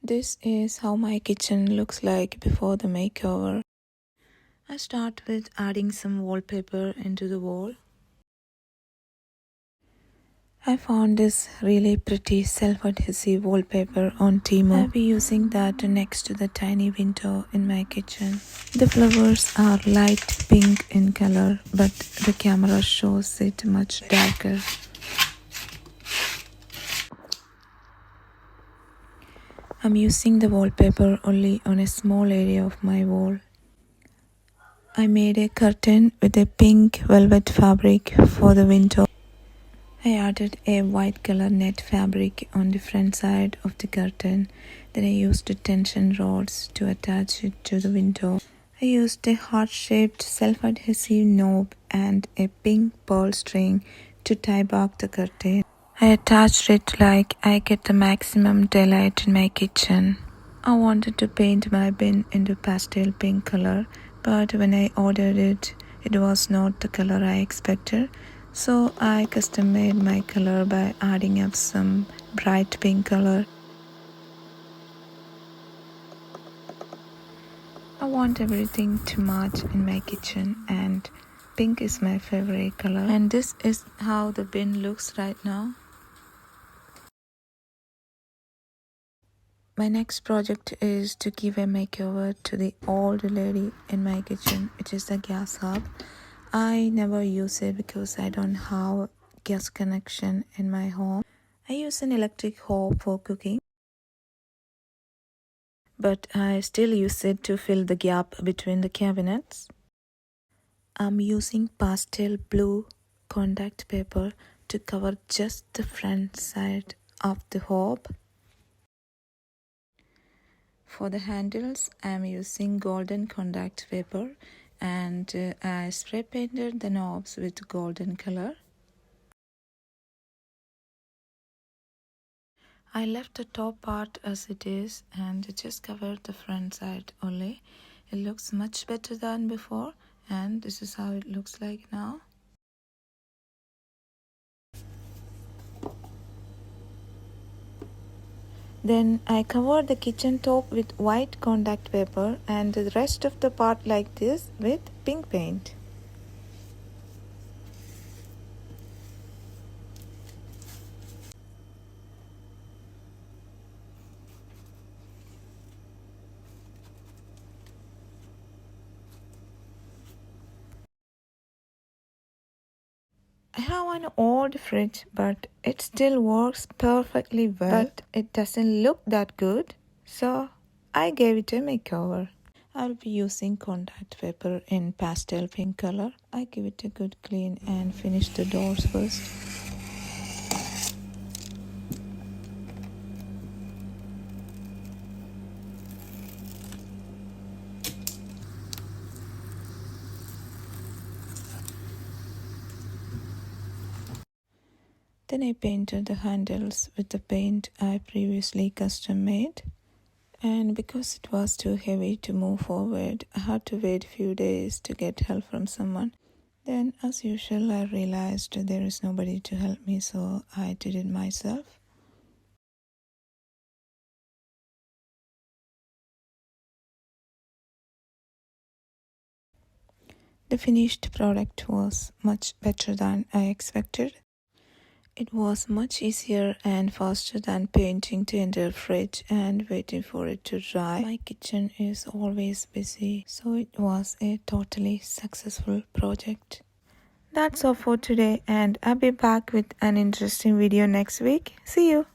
This is how my kitchen looks like before the makeover. I start with adding some wallpaper into the wall. I found this really pretty self-adhesive wallpaper on Temu. I'll be using that next to the tiny window in my kitchen. The flowers are light pink in color, but the camera shows it much darker. I'm using the wallpaper only on a small area of my wall. I made a curtain with a pink velvet fabric for the window. I added a white color net fabric on the front side of the curtain. Then I used tension rods to attach it to the window. I used a heart-shaped self-adhesive knob and a pink pearl string to tie back the curtain. I attached it like I get the maximum daylight in my kitchen. I wanted to paint my bin into pastel pink color, but when I ordered it, it was not the color I expected. So I custom made my color by adding up some bright pink color. I want everything to match in my kitchen, and pink is my favorite color. And this is how the bin looks right now. My next project is to give a makeover to the old lady in my kitchen, which is the gas hob. I never use it because I don't have gas connection in my home. I use an electric hob for cooking, but I still use it to fill the gap between the cabinets. I'm using pastel blue contact paper to cover just the front side of the hob. For the handles, I am using golden contact paper, and I spray painted the knobs with golden color. I left the top part as it is and just covered the front side only. It looks much better than before, and this is how it looks like now. Then I covered the kitchen top with white contact paper and the rest of the part like this with pink paint. I have an old fridge, but it still works perfectly well. But it doesn't look that good, so I gave it a makeover. I'll be using contact paper in pastel pink color. I give it a good clean and finish the doors first. Then I painted the handles with the paint I previously custom made. And because it was too heavy to move forward, I had to wait a few days to get help from someone. Then, as usual, I realized there is nobody to help me, so I did it myself. The finished product was much better than I expected. It was much easier and faster than painting the entire fridge and waiting for it to dry. My kitchen is always busy, so it was a totally successful project. That's all for today, and I'll be back with an interesting video next week. See you!